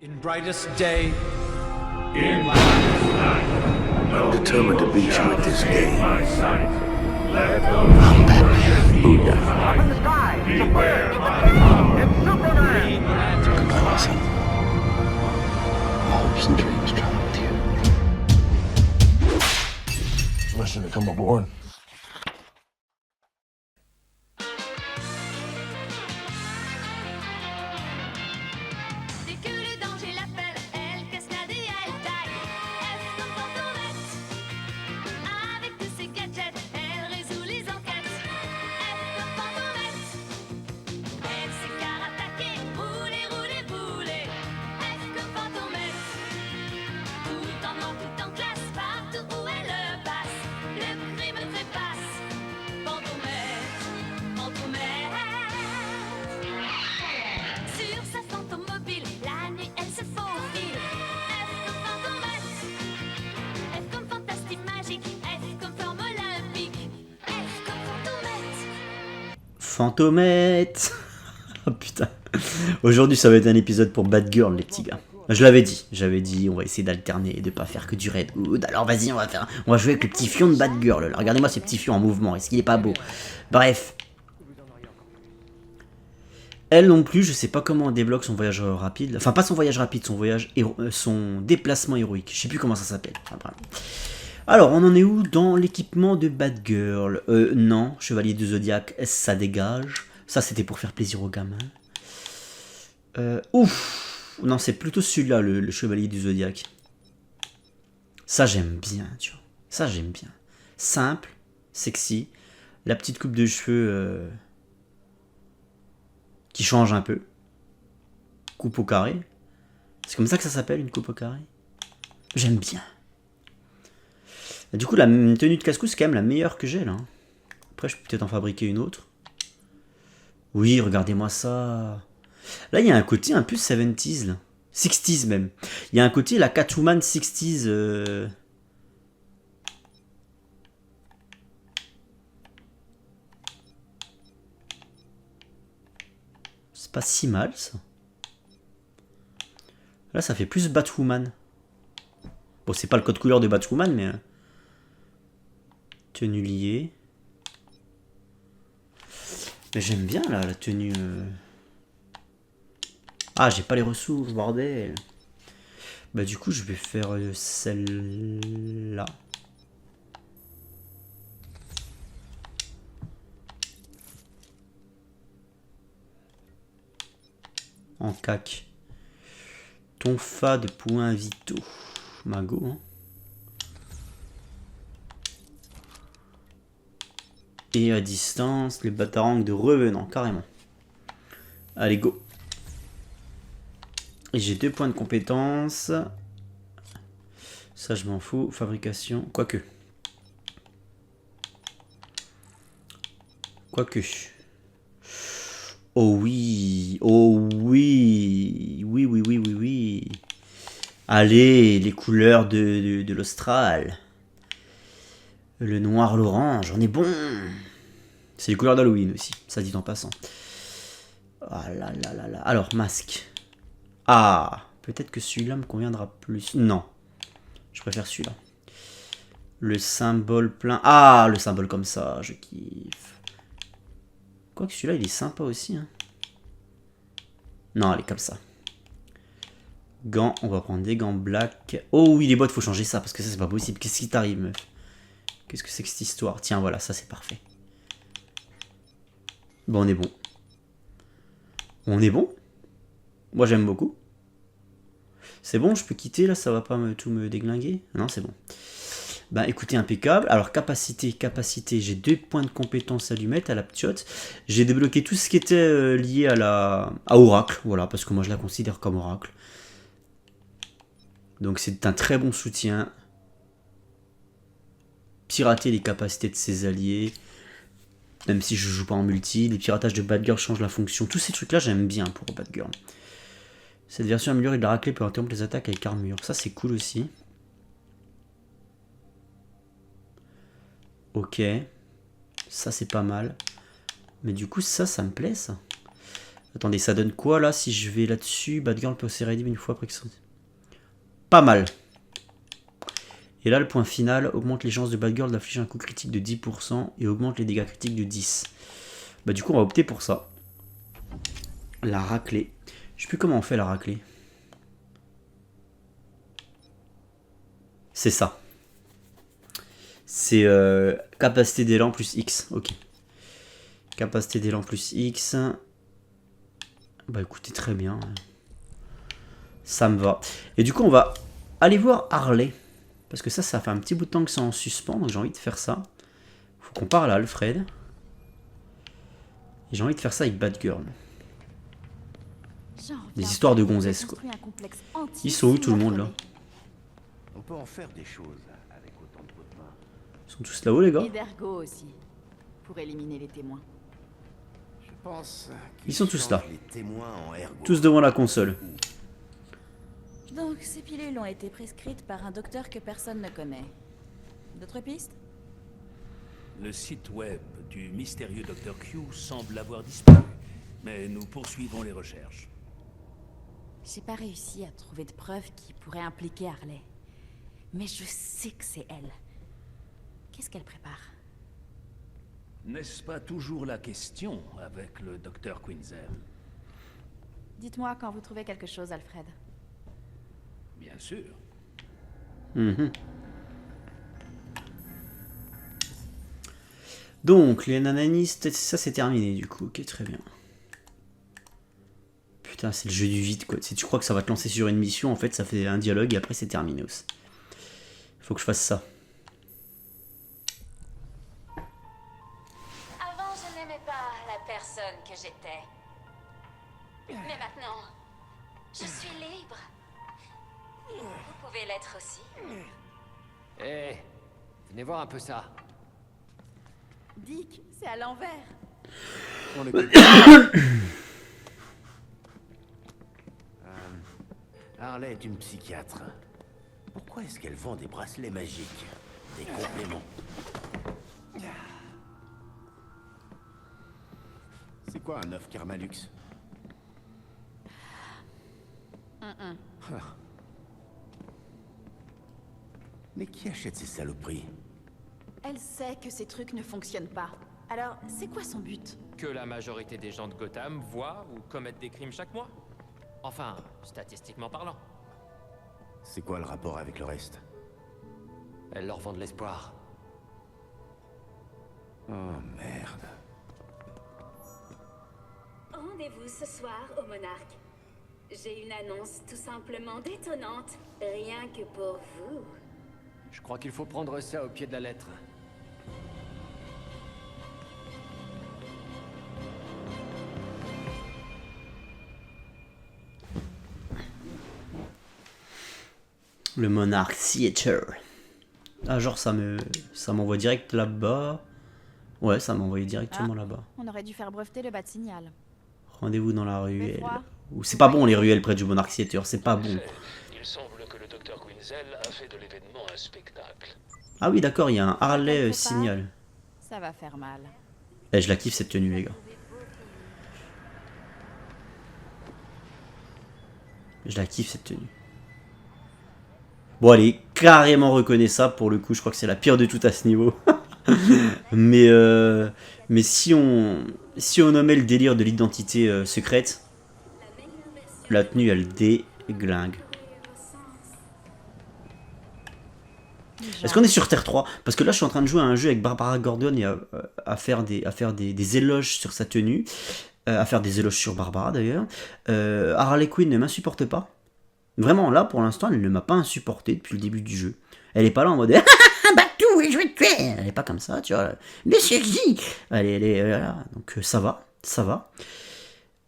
In brightest day, In brightest night, no Determined to beat you at this game. my sight. Let those Booyah. beware my power. Green Lantern. Goodbye, my son. My hopes and dreams travel with you. Permission to come aboard. Dès que le danger l'appelle, elle cascade et elle taille. F comme Fantomette. Avec tous ses gadgets, elle résout les enquêtes. F comme Fantomette. Elle sait karatéker, rouler, rouler, bouler. F comme Fantomette. Tout en classe, partout où elle passe, le crime trépasse. Fantomette, Fantomette. Sur sa fantomobile, la nuit elle se faufile. F comme Fantomette. F comme fantastique magique. F comme forme olympique. F comme Fantomette. Fantomette. Oh putain. Aujourd'hui, ça va être un épisode pour Bad Girl, les petits gars. J'avais dit, on va essayer d'alterner et de pas faire que du Red Hood. Alors vas-y, on va jouer avec le petit fion de Bad Girl. Là. Regardez-moi ce petit fion en mouvement. Est-ce qu'il est pas beau? Bref. Elle non plus, je sais pas comment on débloque son voyage rapide. Enfin, pas son voyage rapide, son déplacement héroïque. Je sais plus comment ça s'appelle. Enfin, bref. Alors, on en est où dans l'équipement de Bad Girl? Non, Chevalier du Zodiac, ça dégage. Ça, c'était pour faire plaisir aux gamins. Ouf! Non, c'est plutôt celui-là, le Chevalier du Zodiac. Ça, j'aime bien, tu vois. Ça, j'aime bien. Simple, sexy. La petite coupe de cheveux qui change un peu. Coupe au carré. C'est comme ça que ça s'appelle, une coupe au carré. J'aime bien. Et du coup, la tenue de casse-cou, c'est quand même la meilleure que j'ai, là. Après, je peux peut-être en fabriquer une autre. Oui, regardez-moi ça. Là, il y a un côté un peu 70s, là. 60s même. Il y a un côté, la Catwoman 60s. C'est pas si mal, ça. Là, ça fait plus Batwoman. Bon, c'est pas le code couleur de Batwoman, mais... tenue liée. Mais j'aime bien, là, la tenue... Ah, j'ai pas les ressources, bordel. Bah du coup, je vais faire celle-là. En cac. Tonfa de points vitaux. Mago, hein. Et à distance, les batarangs de revenant, carrément. Allez, go. Et j'ai 2 points de compétence. Ça, je m'en fous. Fabrication. Quoique. Oh oui. Oh oui. Oui, oui, oui, oui, oui. Allez, les couleurs de l'Austral. Le noir, l'orange. On est bon. C'est les couleurs d'Halloween aussi. Ça dit en passant. Ah là là là là. Alors, masque. Ah, peut-être que celui-là me conviendra plus. Non, je préfère celui-là. Le symbole plein. Ah, le symbole comme ça, je kiffe. Quoique celui-là, il est sympa aussi. Hein. Non, elle est comme ça. Gants, on va prendre des gants black. Oh oui, les bottes, faut changer ça, parce que ça, c'est pas possible. Qu'est-ce qui t'arrive, meuf? Qu'est-ce que c'est que cette histoire? Tiens, voilà, ça, c'est parfait. Bon, on est bon. On est bon? Moi, j'aime beaucoup. C'est bon, je peux quitter, là, ça va pas tout me déglinguer? Non, c'est bon. Bah, écoutez, impeccable. Alors, capacité, j'ai 2 points de compétence allumette à la ptiote. J'ai débloqué tout ce qui était lié à Oracle, voilà, parce que moi, je la considère comme Oracle. Donc, c'est un très bon soutien. Pirater les capacités de ses alliés. Même si je joue pas en multi, les piratages de Bad Girl changent la fonction. Tous ces trucs-là, j'aime bien pour Bad Girl. Cette version améliorée de la raclée peut interrompre les attaques avec armure. Ça, c'est cool aussi. Ok. Ça, c'est pas mal. Mais du coup, ça me plaît, ça. Attendez, ça donne quoi là si je vais là-dessus? Batgirl peut se redeem une fois après que ça... Pas mal. Et là, le point final augmente les chances de Batgirl d'affliger un coup critique de 10% et augmente les dégâts critiques de 10. Bah du coup, on va opter pour ça. La raclée. Je sais plus comment on fait la raclée. C'est ça. C'est capacité d'élan plus X. Ok. Capacité d'élan plus X. Bah écoutez, très bien. Ça me va. Et du coup, on va aller voir Harley. Parce que ça fait un petit bout de temps que c'est en suspens. Donc j'ai envie de faire ça. Faut qu'on parle à Alfred. Et j'ai envie de faire ça avec Batgirl. Des histoires de gonzesses, quoi. Ils sont où tout le monde là? On peut en faire des choses avec autant de votre main. Ils sont tous là-haut les gars? Et d'Ergo aussi, pour éliminer les témoins. Je pense Ils sont tous là. les témoins en ergo. Tous devant la console. Donc ces pilules ont été prescrites par un docteur que personne ne connaît. D'autres pistes? Le site web du mystérieux Dr. Q semble avoir disparu, mais nous poursuivons les recherches. J'ai pas réussi à trouver de preuves qui pourraient impliquer Harley. Mais je sais que c'est elle. Qu'est-ce qu'elle prépare? N'est-ce pas toujours la question avec le Dr. Quinzel? Dites-moi quand vous trouvez quelque chose, Alfred. Bien sûr. Donc, les nananistes, ça c'est terminé du coup. Ok, très bien. Putain, c'est le jeu du vide quoi. Si tu crois que ça va te lancer sur une mission, en fait ça fait un dialogue et après c'est terminé aussi. Faut que je fasse ça. Avant, je n'aimais pas la personne que j'étais. Mais maintenant, je suis libre. Vous pouvez l'être aussi. Eh, venez voir un peu ça. Dick, c'est à l'envers. On écoute. Harley est une psychiatre. Pourquoi est-ce qu'elle vend des bracelets magiques? Des compléments? C'est quoi un œuf Karmalux? Mais qui achète ces saloperies? Elle sait que ces trucs ne fonctionnent pas. Alors, c'est quoi son but? Que la majorité des gens de Gotham voient ou commettent des crimes chaque mois. Enfin, statistiquement parlant. C'est quoi le rapport avec le reste? Elle leur vend de l'espoir. Oh merde. Rendez-vous ce soir au Monarque. J'ai une annonce tout simplement détonnante, rien que pour vous. Je crois qu'il faut prendre ça au pied de la lettre. Le Monarch Theater. Ah genre ça m'envoie direct là-bas. Ouais, ça m'a envoyé directement là-bas. On aurait dû faire breveter le bas de signal. Rendez-vous dans la ruelle. froid. Ou c'est pas bon les ruelles près du Monarch Theater, c'est pas bon. Il semble que le Dr. Quinzel a fait de l'événement un spectacle. Ah oui d'accord, il y a un Harley Elle fait pas. signal. Ça va faire mal. Eh, je la kiffe cette tenue les gars. Je la kiffe cette tenue. Bon elle est carrément reconnaissable pour le coup, je crois que c'est la pire de tout à ce niveau. mais si on nommait le délire de l'identité secrète, la tenue elle déglingue. Est-ce qu'on est sur Terre 3? Parce que là je suis en train de jouer à un jeu avec Barbara Gordon et à faire des éloges sur sa tenue. À faire des éloges sur Barbara d'ailleurs. Harley Quinn ne m'insupporte pas. Vraiment là pour l'instant elle ne m'a pas insupporté depuis le début du jeu. Elle est pas là en mode Batou, je vais te tuer. Elle est pas comme ça, tu vois. Mais c'est qui? Elle est voilà. Donc ça va.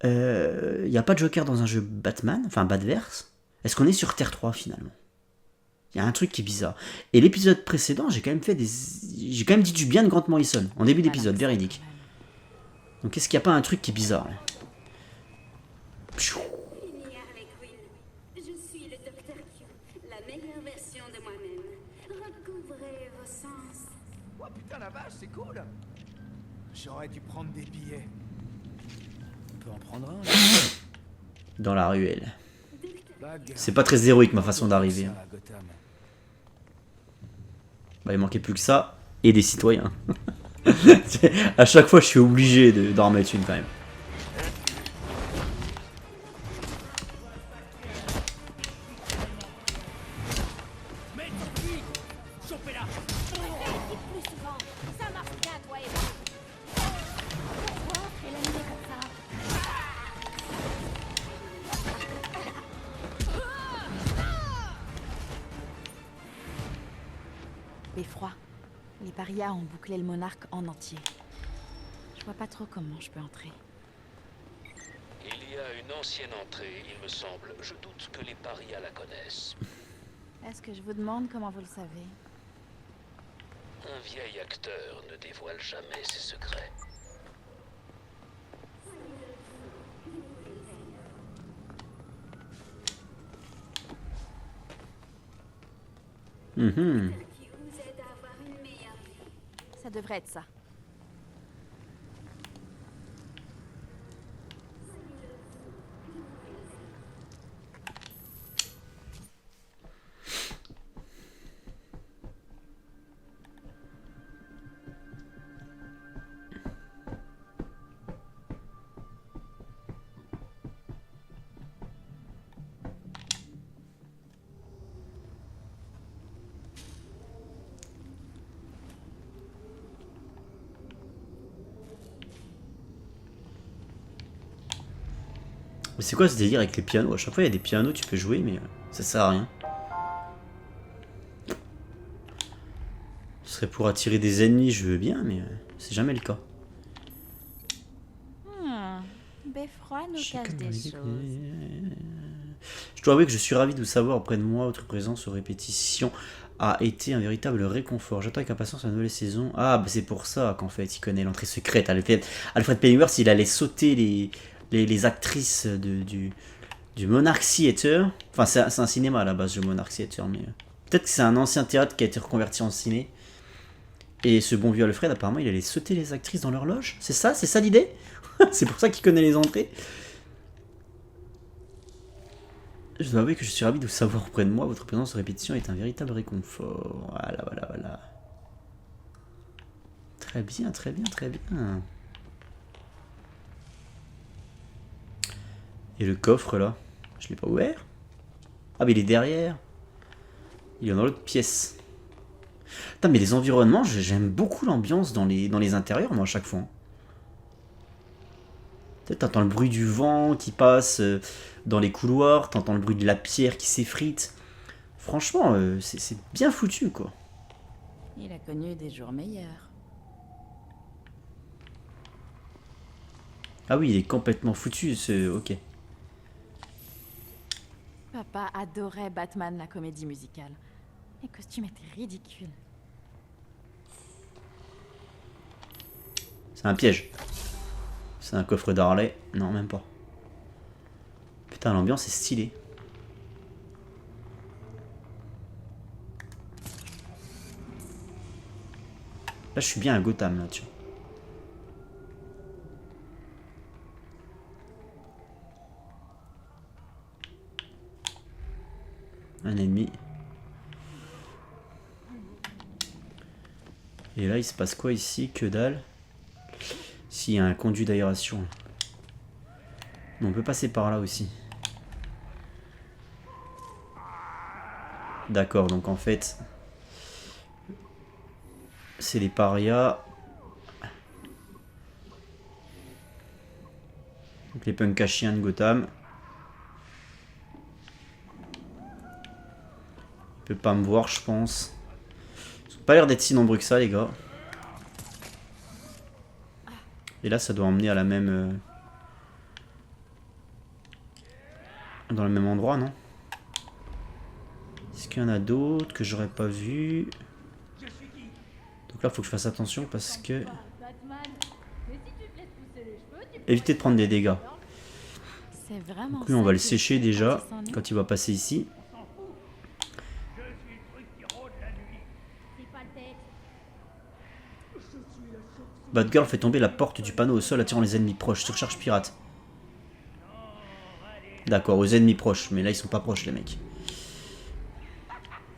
Il n'y a pas de Joker dans un jeu Batman, enfin Batverse. Est-ce qu'on est sur Terre 3 finalement? Il y a un truc qui est bizarre. Et l'épisode précédent, j'ai quand même dit du bien de Grant Morrison en début d'épisode, véridique. Donc est-ce qu'il n'y a pas un truc qui est bizarre là? Il y a Harley Quinn. Je suis le Dr. Q, la meilleure version de moi-même. Recouvrez vos sens. Oh putain la vache, c'est cool. J'aurais dû prendre des billets. peut en prendre un. Dans la ruelle. C'est pas très héroïque ma façon d'arriver. Ça, à Gotham. Bah, il manquait plus que ça. Et des citoyens. À chaque fois, je suis obligé d'en remettre une quand même. Plus souvent, ça marche bien, toi et moi. Pourquoi elle a mis comme ça? Beffroi. Les parias ont bouclé le monarque en entier. Je vois pas trop comment je peux entrer. Il y a une ancienne entrée, il me semble. Je doute que les parias la connaissent. Est-ce que je vous demande comment vous le savez? Un vieil acteur ne dévoile jamais ses secrets. Mhm. Ça devrait être ça. Mais c'est quoi ce délire avec les pianos? À chaque fois il y a des pianos, tu peux jouer, mais ça sert à rien. Ce serait pour attirer des ennemis, je veux bien, mais c'est jamais le cas. Beffroi nous cache des choses. Je dois avouer que je suis ravi de vous savoir auprès de moi. Votre présence aux répétitions a été un véritable réconfort. J'attends avec impatience la nouvelle saison. Ah, bah c'est pour ça qu'en fait il connaît l'entrée secrète. Alfred Pennyworth, il allait sauter les actrices du Monarch Theatre. Enfin, c'est un cinéma à la base, le Monarch Theatre, mais peut-être que c'est un ancien théâtre qui a été reconverti en ciné. Et ce bon vieux Alfred, apparemment, il allait sauter les actrices dans leur loge. C'est ça l'idée? C'est pour ça qu'il connaît les entrées. Je dois avouer que je suis ravi de vous savoir auprès de moi. Votre présence de répétition est un véritable réconfort. Voilà. Très bien. Et le coffre là, je l'ai pas ouvert. Ah mais il est derrière. Il est dans l'autre pièce. Putain, mais les environnements, j'aime beaucoup l'ambiance dans les intérieurs, moi, à chaque fois. T'entends le bruit du vent qui passe dans les couloirs, t'entends le bruit de la pierre qui s'effrite. Franchement, c'est bien foutu, quoi. Il a connu des jours meilleurs. Ah oui, il est complètement foutu, ok. Papa adorait Batman, la comédie musicale. Les costumes étaient ridicules. C'est un piège. C'est un coffre d'Harley. Non, même pas. Putain, l'ambiance est stylée. Là, je suis bien à Gotham, là, tu vois. Un ennemi. Et là, il se passe quoi ici? Que dalle. S'il y a un conduit d'aération. On peut passer par là aussi. D'accord, donc en fait... c'est les parias. Donc les punks à chiens de Gotham. Il peut pas me voir, je pense. Ils ont pas l'air d'être si nombreux que ça, les gars. Et là, ça doit emmener à la même... dans le même endroit, non? Est-ce qu'il y en a d'autres que j'aurais pas vu? Donc là, faut que je fasse attention parce que... éviter de prendre des dégâts. C'est vraiment. Donc lui, on va le sécher déjà quand il va passer ici. Batgirl fait tomber la porte du panneau au sol attirant les ennemis proches. Surcharge pirate. D'accord, aux ennemis proches. Mais là, ils sont pas proches, les mecs.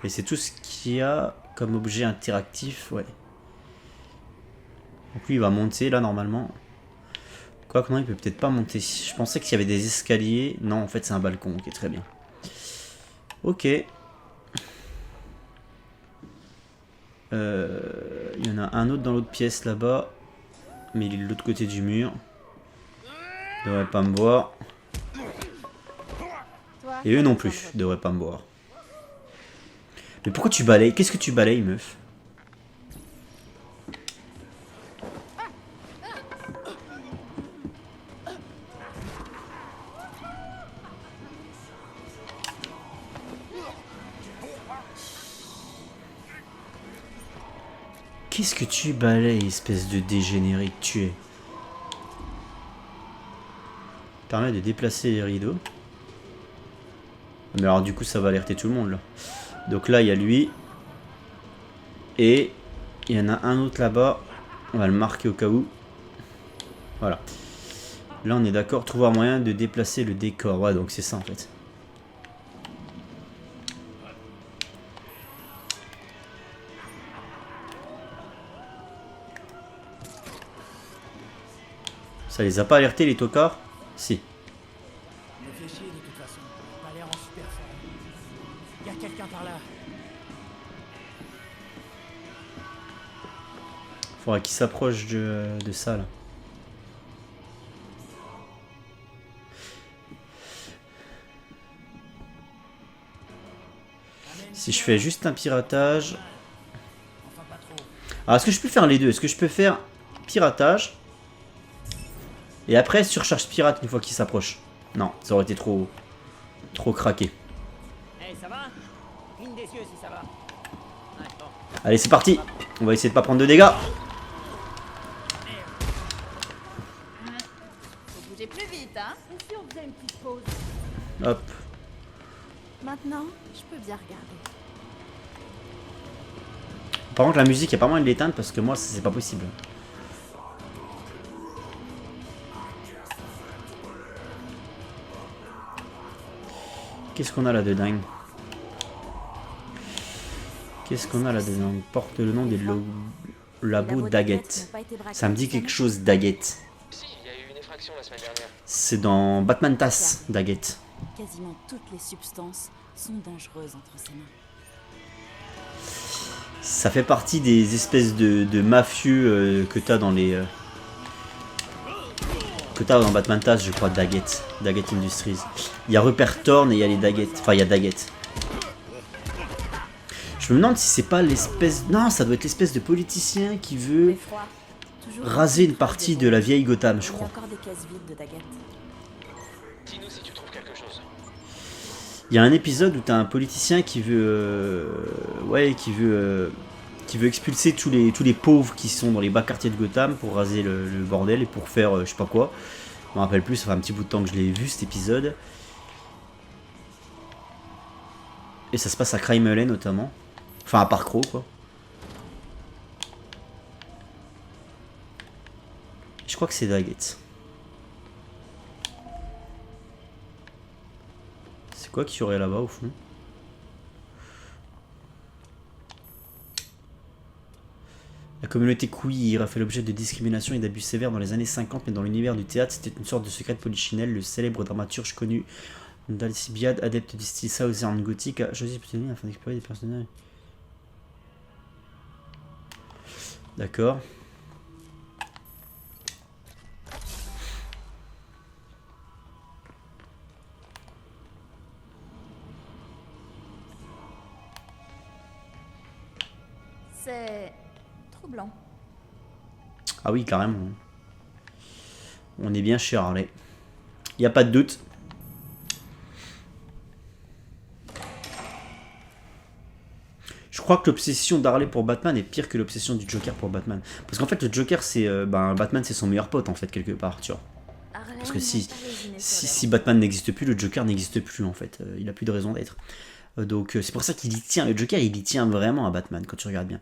Et c'est tout ce qu'il y a comme objet interactif, ouais. Donc lui, il va monter, là, normalement. Quoique, non, il peut peut-être pas monter. Je pensais qu'il y avait des escaliers. Non, en fait, c'est un balcon. Ok, très bien. Ok. Il y en a un autre dans l'autre pièce, là-bas. Mais il est de l'autre côté du mur. Il devrait pas me voir. Et eux non plus, ils devraient pas me voir. Mais pourquoi tu balayes? Qu'est-ce que tu balayes, meuf? Qu'est-ce que tu balayes, espèce de dégénéré que tu es? Permet de déplacer les rideaux. Mais alors du coup ça va alerter tout le monde là. Donc là il y a lui. Et il y en a un autre là-bas. On va le marquer au cas où. Voilà. Là on est d'accord. Trouver un moyen de déplacer le décor. Ouais, donc c'est ça en fait. Ça les a pas alertés les tocards? Si. Me fait chier de toute façon. Pas l'air en super forme. Y a quelqu'un par là. Faudrait qu'il s'approche de ça là. Si je fais juste un piratage. Enfin pas trop. Alors est-ce que je peux faire les deux? Est-ce que je peux faire piratage et après surcharge pirate une fois qu'il s'approche? Non, ça aurait été trop craqué. Hey, ça va? Cligne des yeux si ça va. Ouais, bon. Allez, c'est parti. On va essayer de pas prendre de dégâts. Faut bouger plus vite, hein? Et si on faisait une petite pause? Hop. Maintenant, je peux bien regarder. Par contre la musique, il n'y a pas moyen de l'éteindre parce que moi c'est pas possible. Qu'est-ce qu'on a là dedans? Qu'est-ce qu'on a là dedans? Porte le nom des labos Daggett. Ça me dit quelque chose, Daggett. Si, il y a eu une effraction la semaine dernière. C'est dans Batman TAS, Daggett. Quasiment toutes les substances sont dangereuses entre ses mains. Ça fait partie des espèces de mafieux que t'as dans les... que t'as dans Batman TAS, je crois, Daggett. Daggett Industries. Il y a Rupert Thorne et il y a les Daggett. Enfin, il y a Daggett. Je me demande si c'est pas l'espèce... Non, ça doit être l'espèce de politicien qui veut raser une partie de la vieille Gotham, je Il y a crois. encore des caisses vides de Daggett. Dis-nous si tu trouves quelque chose. Il y a un épisode où t'as un politicien qui veut... ouais, qui veut expulser tous les pauvres qui sont dans les bas quartiers de Gotham pour raser le bordel et pour faire je sais pas quoi. Je me rappelle plus, ça fait un petit bout de temps que je l'ai vu cet épisode. Et ça se passe à Crime Alley notamment. Enfin à Park Row quoi. Je crois que c'est Daggett. C'est quoi qu'il y aurait là-bas au fond? La communauté queer a fait l'objet de discrimination et d'abus sévères dans les années 50, mais dans l'univers du théâtre, c'était une sorte de secret de polichinelle. Le célèbre dramaturge connu d'Alcibiade, adepte du style Southern Gothic, a choisi de afin d'explorer des personnages. D'accord. C'est troublant. Ah oui, carrément. On est bien chez Harley. Il n'y a pas de doute. Je crois que l'obsession d'Harley pour Batman est pire que l'obsession du Joker pour Batman. Parce qu'en fait, le Joker, c'est Batman, c'est son meilleur pote, en fait, quelque part, tu vois. Parce que si Batman n'existe plus, le Joker n'existe plus, en fait. Il a plus de raison d'être. Donc, c'est pour ça qu'il y tient. Le Joker, il y tient vraiment à Batman, quand tu regardes bien.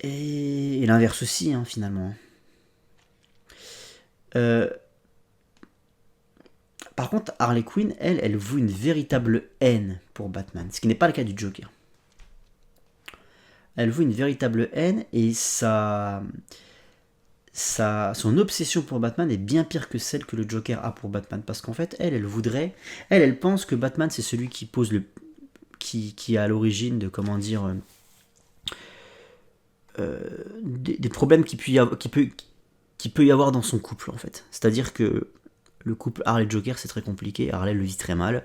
Et l'inverse aussi, hein, finalement. Par contre, Harley Quinn, elle voue une véritable haine pour Batman, ce qui n'est pas le cas du Joker. Elle voue une véritable haine et son obsession pour Batman est bien pire que celle que le Joker a pour Batman. Parce qu'en fait, elle pense que Batman c'est celui qui pose qui est à l'origine de, comment dire, des problèmes qu'il peut y avoir dans son couple en fait. C'est-à-dire que le couple Harley-Joker c'est très compliqué, Harley le vit très mal,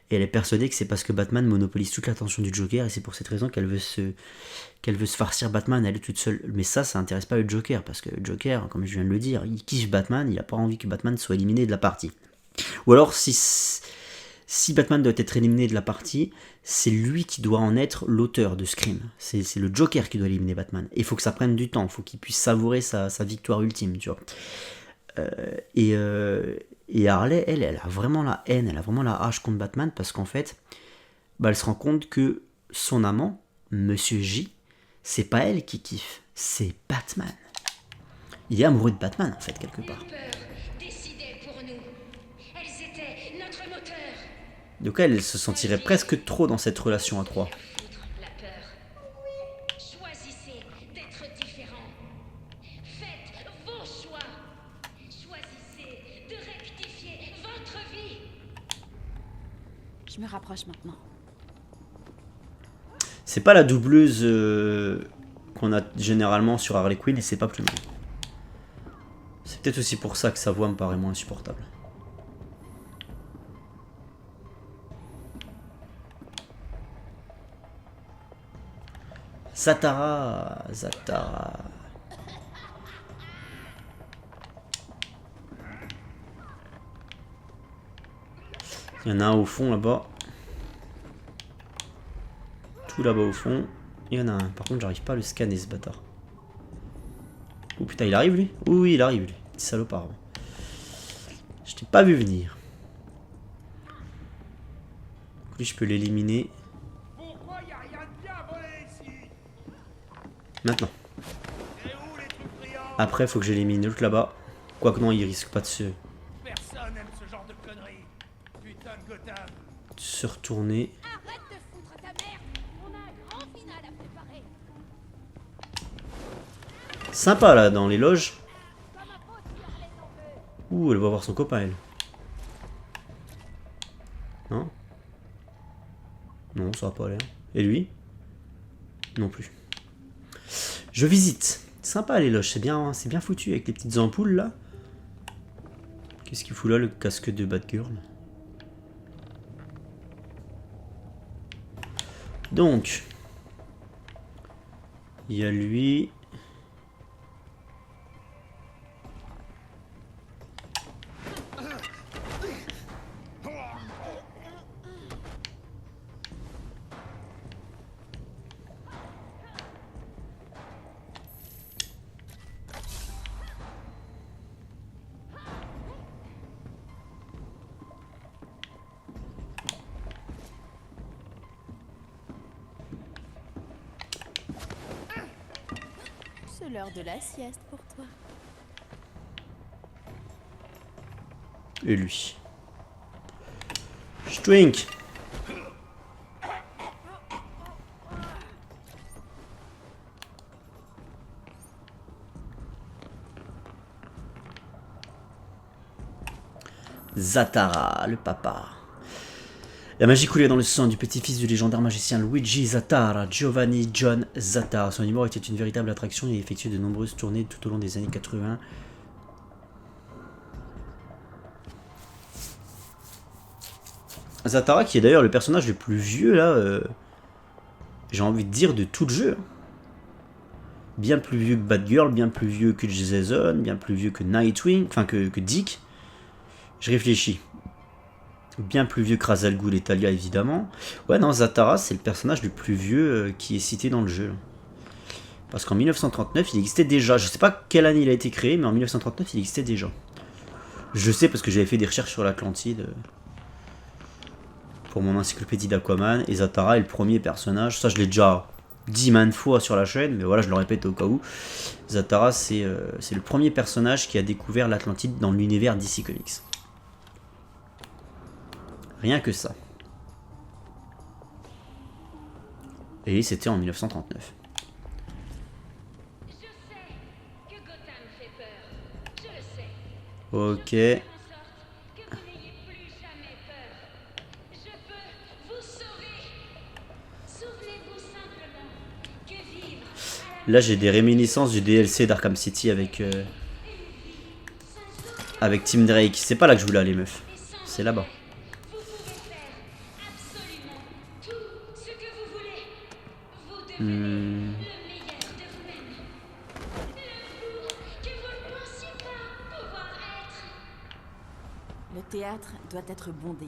et elle est persuadée que c'est parce que Batman monopolise toute l'attention du Joker, et c'est pour cette raison qu'elle veut se farcir Batman, elle est toute seule. Mais ça intéresse pas le Joker, parce que le Joker, comme je viens de le dire, il kiffe Batman, il a pas envie que Batman soit éliminé de la partie. Ou alors si Batman doit être éliminé de la partie, c'est lui qui doit en être l'auteur de ce crime. C'est le Joker qui doit éliminer Batman. Et il faut que ça prenne du temps, il faut qu'il puisse savourer sa victoire ultime, tu vois. Et Harley, elle a vraiment la haine, elle a vraiment la hache contre Batman, parce qu'en fait, elle se rend compte que son amant, Monsieur J, c'est pas elle qui kiffe, c'est Batman. Il est amoureux de Batman, en fait, quelque part. Donc elle se sentirait presque trop dans cette relation à trois. Je me rapproche maintenant. C'est pas la doubleuse qu'on a généralement sur Harley Quinn et c'est pas plus mal. C'est peut-être aussi pour ça que sa voix me paraît moins insupportable. Zatara. Il y en a un au fond là-bas. Tout là-bas au fond. Il y en a un. Par contre, j'arrive pas à le scanner ce bâtard. Oh putain, il arrive lui? Oui, il arrive lui. Petit salopard. Je t'ai pas vu venir. Lui, je peux l'éliminer. Maintenant. Après, faut que j'élimine l'autre là-bas. Quoique non, il risque pas de se retourner. Sympa là dans les loges. Ouh, elle va voir son copain elle. Non? Non, ça va pas aller. Et lui? Non plus. Je visite. Sympa les loges, c'est bien foutu avec les petites ampoules là. Qu'est-ce qu'il fout là, le casque de Batgirl? Donc, il y a lui. C'est l'heure de la sieste pour toi. Et lui. Strink. Zatara, le papa. La magie coulait dans le sang du petit-fils du légendaire magicien Luigi Zatara, Giovanni John Zatara. Son humour était une véritable attraction et effectuait de nombreuses tournées tout au long des années 80. Zatara qui est d'ailleurs le personnage le plus vieux là, j'ai envie de dire de tout le jeu. Bien plus vieux que Batgirl, bien plus vieux que Jason, bien plus vieux que Nightwing, enfin que Dick. Je réfléchis. Bien plus vieux que Ra's al Ghul et Talia évidemment. Ouais non, Zatara c'est le personnage le plus vieux qui est cité dans le jeu. Parce qu'en 1939 il existait déjà. Je sais pas quelle année il a été créé, mais en 1939 il existait déjà. Je sais parce que j'avais fait des recherches sur l'Atlantide pour mon encyclopédie d'Aquaman. Et Zatara est le premier personnage. Ça je l'ai déjà dit maintes fois sur la chaîne, mais voilà je le répète au cas où. Zatara c'est le premier personnage qui a découvert l'Atlantide dans l'univers DC Comics. Rien que ça. Et c'était en 1939. Je sais que Gotham fait peur. Je le sais. Ok. Faire en sorte que vous n'ayez plus jamais peur. Je peux vous sauver. Souvenez-vous simplement que vivre à la Là j'ai des réminiscences du DLC d'Arkham City avec Tim Drake. C'est pas là que je voulais aller meuf. C'est là-bas. vous pouvez faire absolument tout ce que vous voulez. Vous devenez le meilleur de vous-même. L'amour que vous ne pensiez pas pouvoir être. Le théâtre doit être bondé.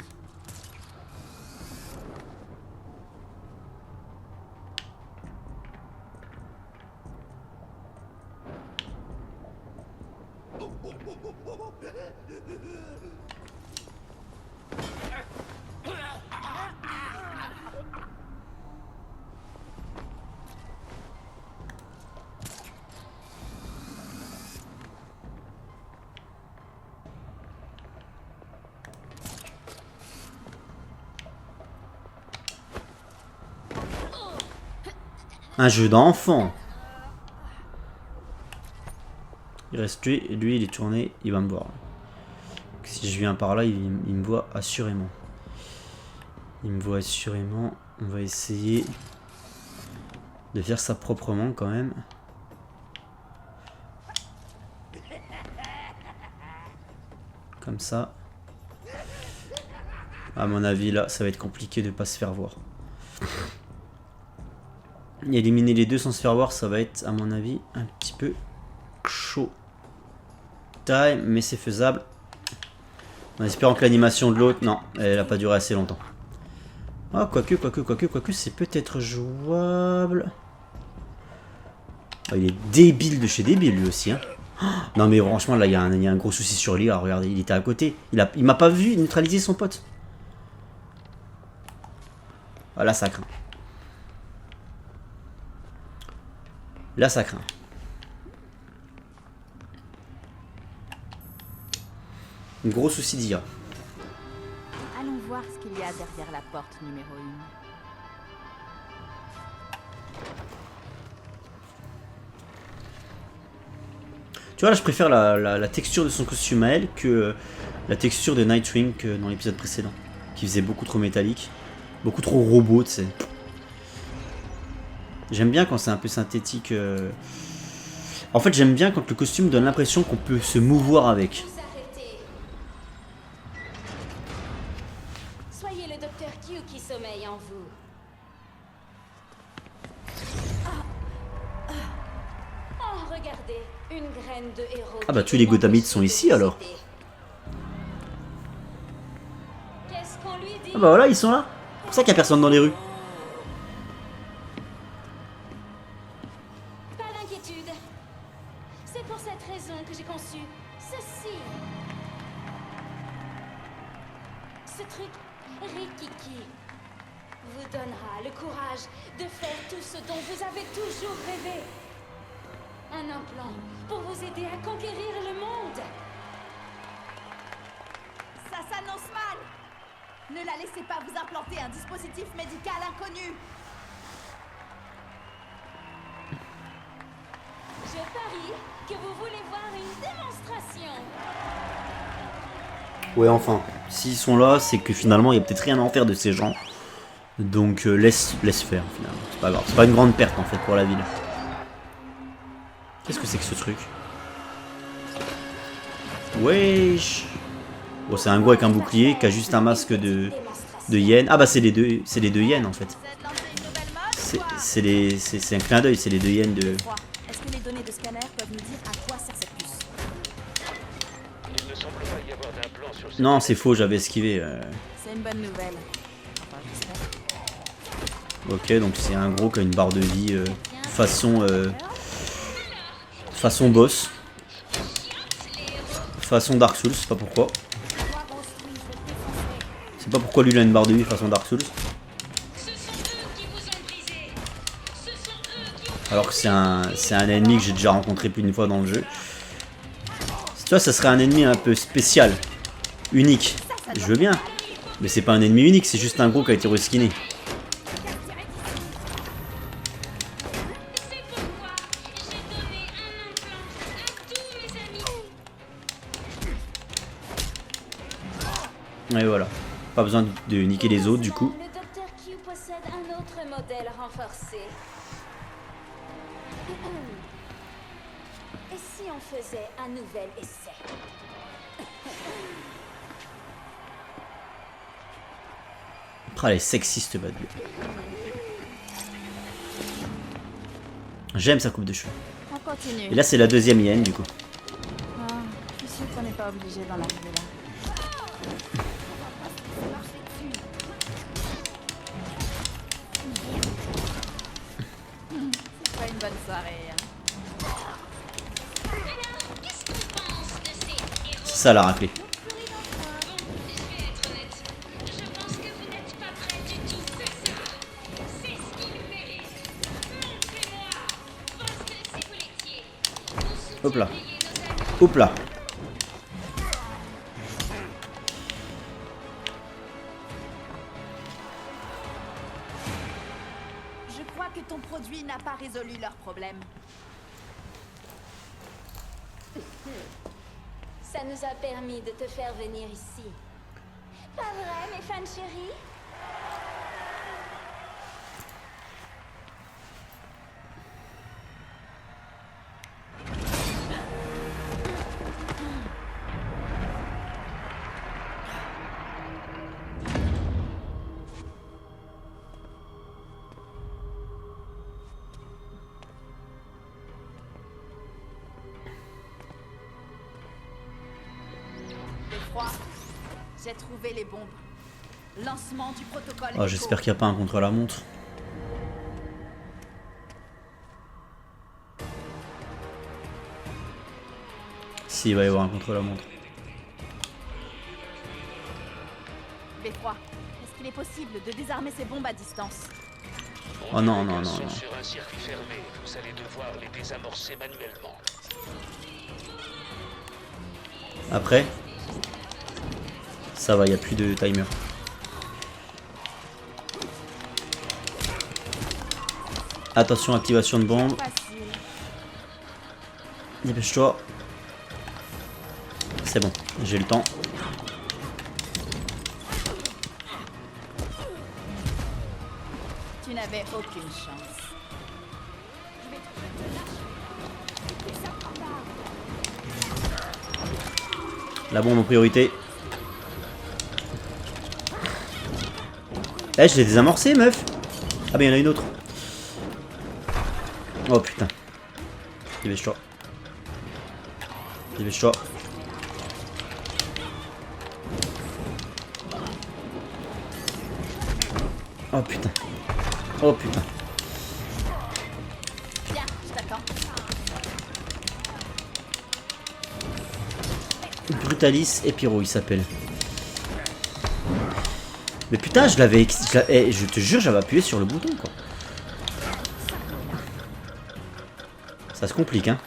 Un jeu d'enfant. Il reste lui, et lui il est tourné, il va me voir. Si je viens par là, il me voit assurément. Il me voit assurément. On va essayer de faire ça proprement quand même. Comme ça. À mon avis là, ça va être compliqué de pas se faire voir. Éliminer les deux sans se faire voir, ça va être à mon avis un petit peu chaud time, mais c'est faisable. En espérant que l'animation de l'autre, non, elle a pas duré assez longtemps. Ah, quoique, c'est peut-être jouable. Oh, il est débile de chez débile lui aussi. Hein. Oh, non mais franchement là, il y a un gros souci sur lui. Alors, regardez, il était à côté. Il m'a pas vu neutraliser son pote. Ah, là ça craint. Là ça craint. Gros souci d'IA. Allons voir ce qu'il y a derrière la porte numéro 1. Tu vois là je préfère la texture de son costume à elle que la texture de Nightwing que dans l'épisode précédent. Qui faisait beaucoup trop métallique. Beaucoup trop robot, tu sais. J'aime bien quand c'est un peu synthétique. En fait, j'aime bien quand le costume donne l'impression qu'on peut se mouvoir avec. Vous arrêtez. Soyez le docteur Q qui sommeille en vous. Oh, regardez, une graine de héros. Ah bah tous les Gothamites sont ici alors. Qu'est-ce qu'on lui dit? Ah bah voilà, ils sont là. C'est pour ça qu'il n'y a personne dans les rues. Pas d'inquiétude. C'est pour cette raison que j'ai conçu ceci. Ce truc Rikiki vous donnera le courage de faire tout ce dont vous avez toujours rêvé. Un implant pour vous aider à conquérir le monde. Ça s'annonce mal. Ne la laissez pas vous implanter un dispositif médical inconnu. Je parie que vous voulez voir une démonstration. Ouais, enfin, s'ils sont là, c'est que finalement, il n'y a peut-être rien à en faire de ces gens. Donc, laisse faire, finalement. C'est pas grave. C'est pas une grande perte, en fait, pour la ville. Qu'est-ce que c'est que ce truc? Wesh. Bon, c'est un gros avec un bouclier qui a juste un masque de hyène. Ah bah, c'est les deux hyènes, en fait. C'est un clin d'œil, c'est les deux hyènes de... Est-ce que les données de scanner peuvent nous dire à quoi sert cette puce? Il ne semble pas y avoir d'implant sur cette... Non, c'est faux, j'avais esquivé. C'est une bonne nouvelle. Enfin, j'espère. Ok, donc c'est un gros qui a une barre de vie façon boss. Façon Dark Souls, je sais pas pourquoi. C'est pas pourquoi lui il a une barre de vie façon Dark Souls. Alors que c'est un ennemi que j'ai déjà rencontré plus d'une fois dans le jeu. Tu vois, ça serait un ennemi un peu spécial. Unique. Je veux bien. Mais c'est pas un ennemi unique, c'est juste un gros qui a été reskiné. C'est pourquoi j'ai donné un implant à tous mes amis. Et voilà. Pas besoin de niquer les autres du coup. Le Dr. Q possède un autre modèle renforcé. Et si on faisait un nouvel essai? Ah, les sexistes bad boy. J'aime sa coupe de cheveux. On continue. Et là c'est la deuxième hyène du coup. Ah, je suis sûre qu'on n'est pas obligé d'en arriver là. C'est pas une bonne soirée. Hein. Alors, qu'est-ce qu'on pense de ces héros? C'est ça la raclée. Je vais être honnête. Je pense que vous n'êtes pas prêts du tout, c'est ça. C'est ce qu'il mérite. Montrez-moi. Poste si vous l'étiez. Vous Hop là. soutiendriez nos amis. Hop là. Je crois que ton produit n'a pas résolu leurs problèmes. Ça nous a permis de te faire venir ici. Pas vrai, mes fans chéris? Beffroi, j'ai trouvé les bombes. Lancement du protocole. Oh, j'espère qu'il n'y a pas un contre-la-montre. Si, il va y avoir un contre-la-montre. Beffroi, est-ce qu'il est possible de désarmer ces bombes à distance? Oh non, non, Elles non, sont non. sur un circuit fermé. Vous allez devoir les désamorcer manuellement. Après, ça va, il n'y a plus de timer. Attention, activation de bombe. Facile. Dépêche-toi. C'est bon, j'ai le temps. Tu n'avais aucune chance. La bombe en priorité. Eh, je l'ai désamorcé, meuf. Ah, ben il y en a une autre. Oh putain. Dépêche-toi. Dépêche-toi. Oh putain. Oh putain. Viens, je t'attends. Brutalis et Pyro, il s'appelle. Mais putain, je l'avais. Je te jure, j'avais appuyé sur le bouton, quoi. Ça se complique, hein.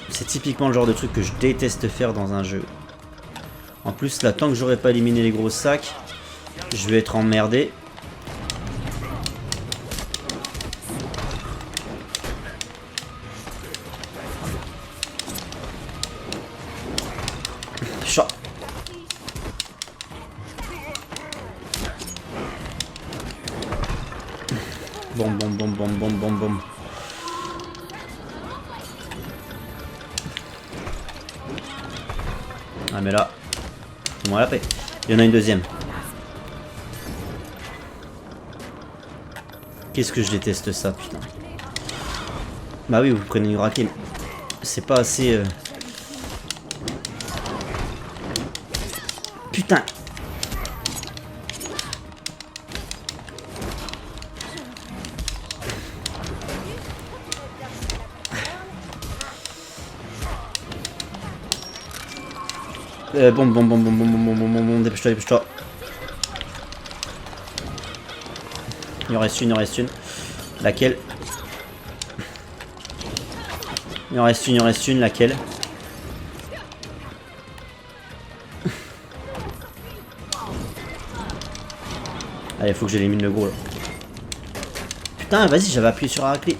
C'est typiquement le genre de truc que je déteste faire dans un jeu. En plus, là, tant que j'aurais pas éliminé les gros sacs, je vais être emmerdé. Chat. Bon, bon, bon, bon, bon, bon, bon. Ah mais là, moi la paix. Il y en a une deuxième. Qu'est-ce que je déteste ça, putain. Bah oui, vous prenez une raclée, mais c'est pas assez... Putain. Bon, dépêche-toi, dépêche-toi. Il en reste une, il en reste une. Laquelle? Il en reste une, laquelle? Allez, faut que j'élimine le gros là. Putain, vas-y, j'avais appuyé sur la clé.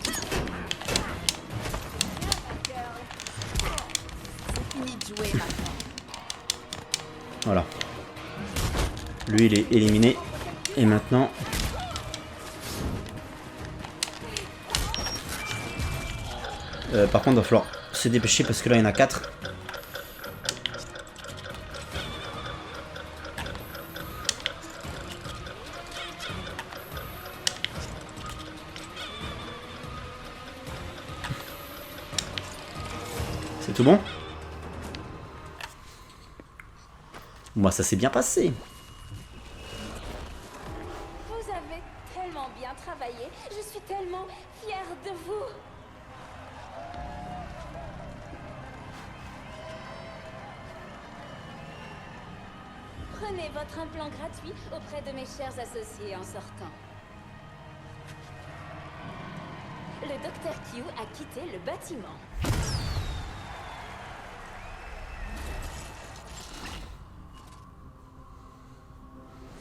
Voilà. Lui, il est éliminé. Et maintenant... par contre, il va falloir se dépêcher parce que là, il y en a 4. C'est tout bon? Moi, ça s'est bien passé. Vous avez tellement bien travaillé. Je suis tellement fière de vous. Prenez votre implant gratuit auprès de mes chers associés en sortant. Le Dr. Q a quitté le bâtiment.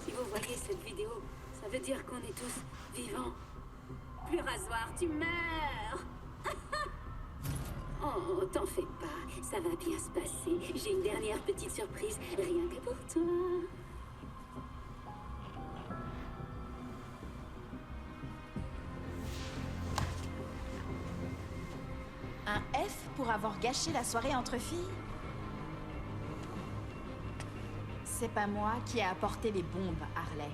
Si vous voyez cette vidéo, ça veut dire qu'on est tous vivants. Plus rasoir, tu meurs. Oh, t'en fais pas, ça va bien se passer. J'ai une dernière petite surprise, rien que pour toi. Un F pour avoir gâché la soirée entre filles? C'est pas moi qui ai apporté les bombes, Harley.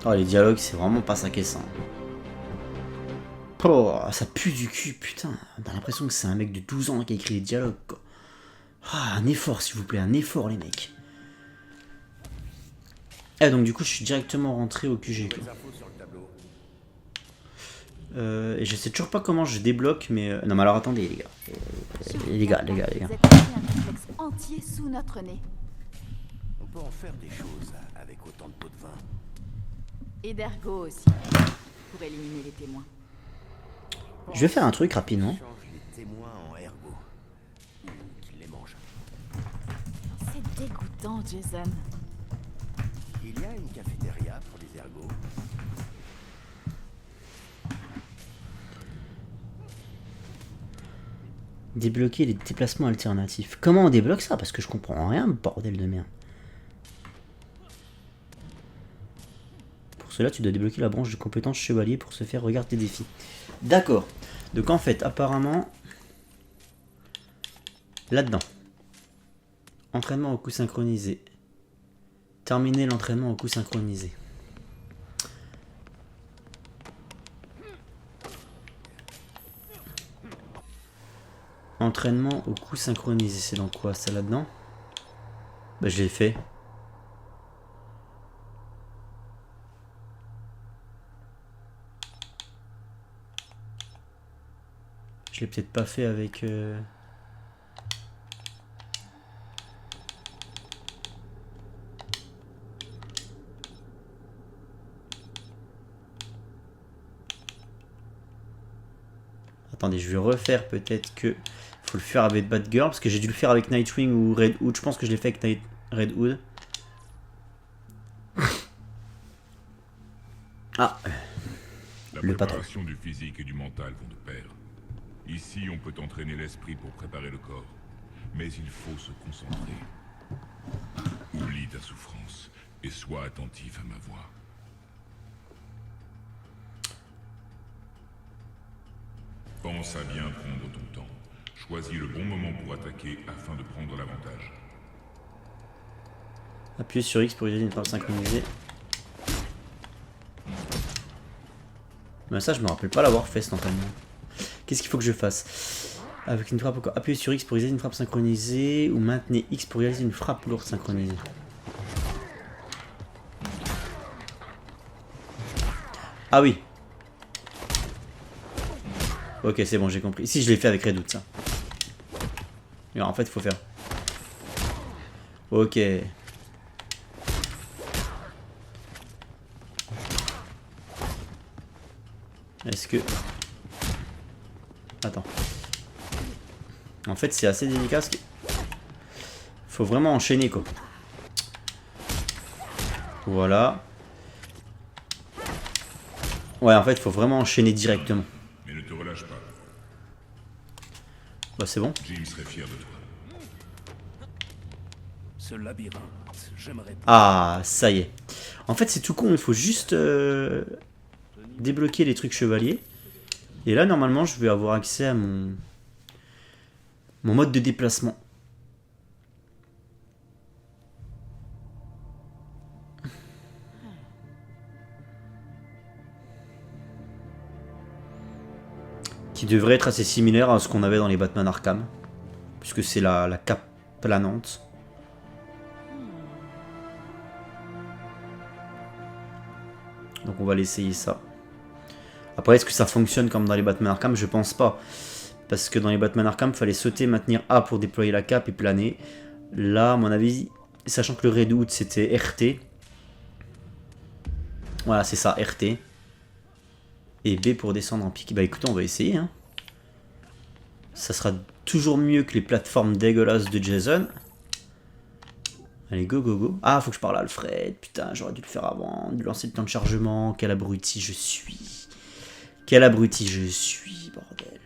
Oh, les dialogues, c'est vraiment pas ça qu'est ça. Oh, ça pue du cul, putain. On a l'impression que c'est un mec de 12 ans qui a écrit les dialogues, quoi. Ah, un effort, s'il vous plaît, un effort, les mecs. Eh, donc du coup, je suis directement rentré au QG, quoi. Et je sais toujours pas comment je débloque, mais... Non, mais alors, attendez, les gars. Les gars. Vous êtes un complexe entier sous notre nez. On peut en faire des choses avec autant de pots de vin. Et d'ergot aussi, pour éliminer les témoins. Je vais faire un truc rapidement. Change les témoins en ergot. Qu'ils les mangent. C'est dégoûtant, Jason. Il y a une cafétéria pour les ergots. Débloquer les déplacements alternatifs. Comment on débloque ça? Parce que je comprends rien, bordel de merde. Pour cela, tu dois débloquer la branche de compétences chevalier pour se faire regarder tes défis. D'accord. Donc en fait, apparemment... Là-dedans. Entraînement au coup synchronisé. Terminer l'entraînement au coup synchronisé. Entraînement au coup synchronisé, c'est dans quoi ça là-dedans? Bah je l'ai fait. Je l'ai peut-être pas fait avec... Attendez, je vais refaire peut-être que... Faut le faire avec Batgirl, parce que j'ai dû le faire avec Nightwing ou Red Hood. Je pense que je l'ai fait avec Red Hood. Ah. La Le patron. préparation du physique et du mental vont de pair. Ici, on peut entraîner l'esprit pour préparer le corps. Mais il faut se concentrer. Oublie ta souffrance et sois attentif à ma voix. Pense à bien prendre ton temps. Choisis le bon moment pour attaquer afin de prendre l'avantage. Appuyez sur X pour utiliser une frappe synchronisée. Mais ça, je me rappelle pas l'avoir fait cet entraînement. Qu'est-ce qu'il faut que je fasse? Avec une frappe encore. Appuyez sur X pour réaliser une frappe synchronisée ou maintenez X pour réaliser une frappe lourde synchronisée. Ah oui. Ok, c'est bon, j'ai compris. Ici, je l'ai fait avec Red Hood, ça. Et en fait, il faut faire. Ok. Est-ce que... Attends. En fait, c'est assez délicat parce que... Faut vraiment enchaîner, quoi. Voilà. Ouais, en fait, il faut vraiment enchaîner directement. Mais ne te relâche pas. Bah, c'est bon. Jim serait fier de toi. Ce labyrinthe, j'aimerais... Ah, ça y est. En fait, c'est tout con, il faut juste débloquer les trucs chevaliers. Et là, normalement, je vais avoir accès à mon mode de déplacement. Qui devrait être assez similaire à ce qu'on avait dans les Batman Arkham. Puisque c'est la cape planante. Donc on va l'essayer ça. Après, est-ce que ça fonctionne comme dans les Batman Arkham? Je pense pas. Parce que dans les Batman Arkham, il fallait sauter, maintenir A pour déployer la cape et planer. Là, à mon avis, sachant que le Red Hood c'était RT. Voilà, c'est ça, RT. Et B pour descendre en pique. Bah écoutez, on va essayer. Hein. Ça sera toujours mieux que les plateformes dégueulasses de Jason. Allez, go, go, go. Ah, faut que je parle à Alfred. Putain, j'aurais dû le faire avant. De lancer le temps de chargement. Quel abruti je suis. Quel abruti je suis, bordel.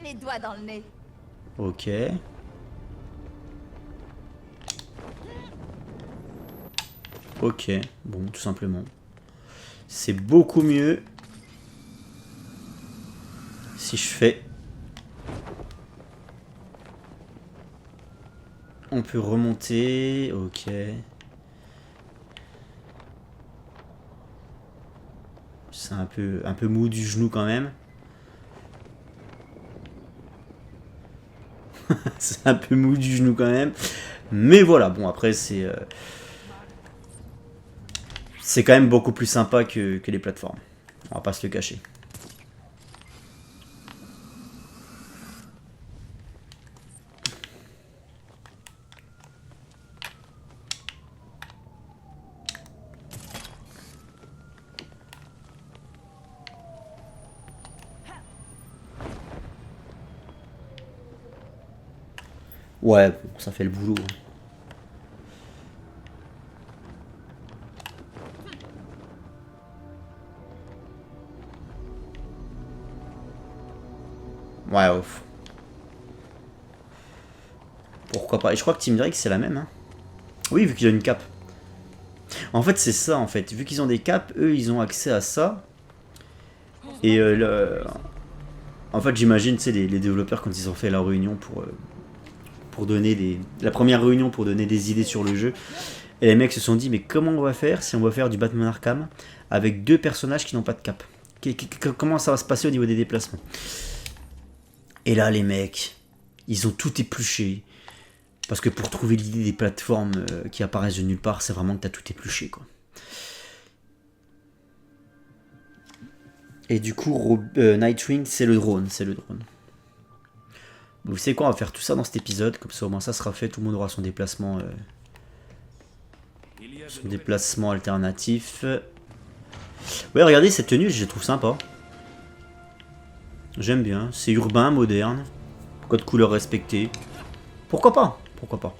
Les doigts dans le nez. Ok. Ok, bon, tout simplement. C'est beaucoup mieux si je fais... On peut remonter, ok. C'est un peu mou du genou quand même. C'est un peu mou du genou quand même. Mais voilà, bon après c'est quand même beaucoup plus sympa que les plateformes. On va pas se le cacher. Ouais, bon, ça fait le boulot. Ouais, ouf. Pourquoi pas. Et je crois que Team Drake c'est la même. Hein. Oui, vu qu'il a une cape. En fait, c'est ça, en fait. Vu qu'ils ont des capes, eux, ils ont accès à ça. Et en fait, j'imagine, tu sais, les développeurs, quand ils ont fait la réunion pour donner la première réunion pour donner des idées sur le jeu, et les mecs se sont dit, mais comment on va faire si on va faire du Batman Arkham avec deux personnages qui n'ont pas de cape? Comment ça va se passer au niveau des déplacements? Et là, les mecs, ils ont tout épluché. Parce que pour trouver l'idée des plateformes qui apparaissent de nulle part, c'est vraiment que t'as tout épluché, quoi. Et du coup, Nightwing, c'est le drone, Vous savez quoi, on va faire tout ça dans cet épisode, comme ça au moins ça sera fait, tout le monde aura son déplacement alternatif. Ouais, regardez cette tenue, je la trouve sympa. J'aime bien, c'est urbain, moderne, code couleur respecté. Pourquoi pas? Pourquoi pas?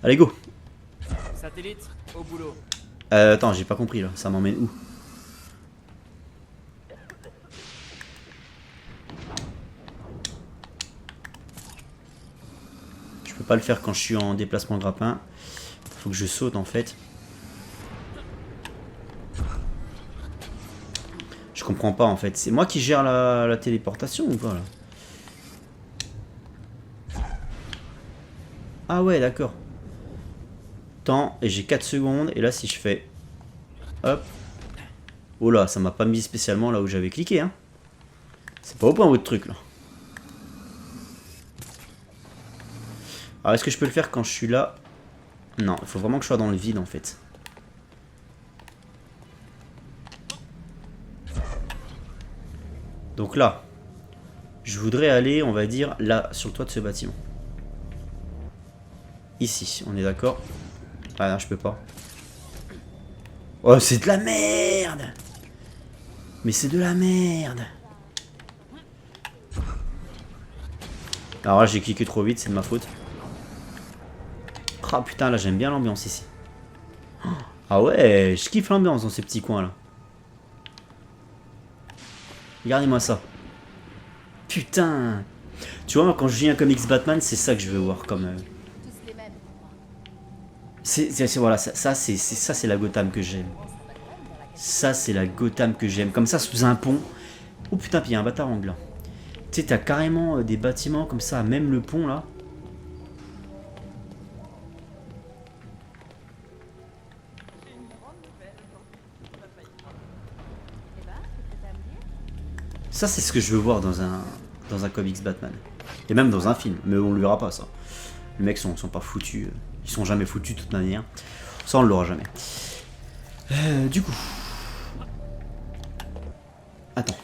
Allez, go. Satellite, au boulot. Attends, j'ai pas compris là, ça m'emmène où? Je peux pas le faire quand je suis en déplacement grappin. Faut que je saute en fait. Je comprends pas en fait. C'est moi qui gère la téléportation ou pas là? Ah ouais, d'accord. Temps, et j'ai 4 secondes. Et là, si je fais... Hop. Oh là, ça m'a pas mis spécialement là où j'avais cliqué. Hein. C'est pas au point votre truc là. Alors, est-ce que je peux le faire quand je suis là? Non, il faut vraiment que je sois dans le vide en fait. Donc là, je voudrais aller, on va dire, là, sur le toit de ce bâtiment. Ici, on est d'accord? Ah non, je peux pas. Oh, c'est de la merde! Mais c'est de la merde! Alors là, j'ai cliqué trop vite, c'est de ma faute. Ah putain, là j'aime bien l'ambiance ici. Ah ouais, je kiffe l'ambiance dans ces petits coins là. Regardez-moi ça. Putain. Tu vois, moi quand je lis un comics Batman, c'est ça que je veux voir comme... Voilà, ça c'est la Gotham que j'aime. Ça c'est la Gotham que j'aime. Comme ça sous un pont. Oh putain, puis il y a un bâtard angle là. Tu sais, t'as carrément des bâtiments comme ça, même le pont là. Ça c'est ce que je veux voir dans un comics Batman. Et même dans un film, mais on le verra pas ça. Les mecs sont pas foutus, ils sont jamais foutus de toute manière. Ça on l'aura jamais. Du coup... Attends.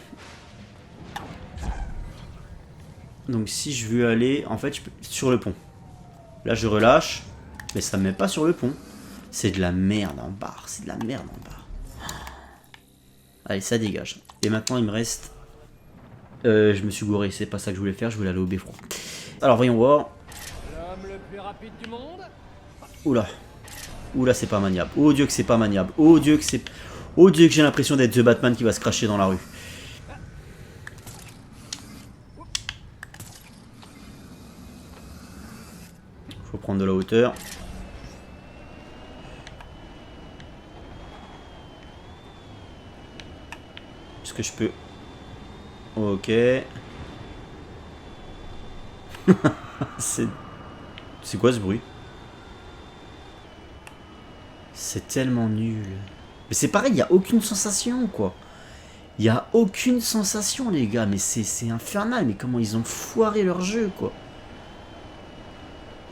Donc si je veux aller, en fait, je peux... sur le pont. Là je relâche, mais ça me met pas sur le pont. C'est de la merde en barre, c'est de la merde en barre. Allez, ça dégage. Et maintenant il me reste... je me suis gouré, c'est pas ça que je voulais faire, je voulais aller au beffroi. Alors voyons voir. L'homme le plus rapide du monde. Oula. Oula, c'est pas maniable. Oh Dieu que c'est pas maniable. Oh Dieu que c'est... Oh Dieu que j'ai l'impression d'être The Batman qui va se cracher dans la rue. Faut prendre de la hauteur. Est-ce que je peux... Ok. C'est quoi ce bruit? C'est tellement nul. Mais c'est pareil, il n'y a aucune sensation, quoi. Il n'y a aucune sensation, les gars. Mais c'est infernal. Mais comment ils ont foiré leur jeu, quoi.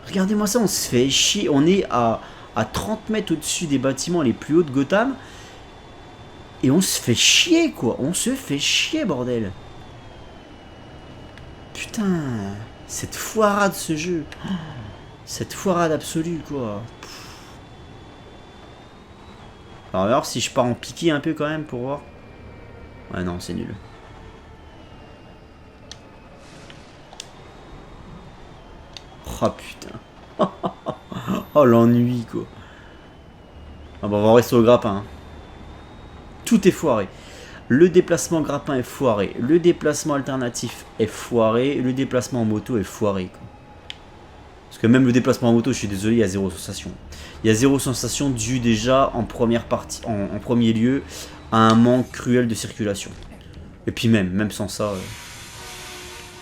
Regardez-moi ça, on se fait chier. On est à 30 mètres au-dessus des bâtiments les plus hauts de Gotham. Et on se fait chier, quoi. On se fait chier, bordel. Putain. Cette foirade, ce jeu. Cette foirade absolue, quoi. Alors si je pars en piqué un peu quand même pour voir. Ouais non, c'est nul. Oh putain. Oh l'ennui quoi. Ah bah on va rester au grappin. Hein. Tout est foiré. Le déplacement grappin est foiré. Le déplacement alternatif est foiré. Le déplacement en moto est foiré. Quoi. Parce que même le déplacement en moto, je suis désolé, il y a zéro sensation. Il y a zéro sensation dû déjà en première partie, en premier lieu à un manque cruel de circulation. Et puis même sans ça...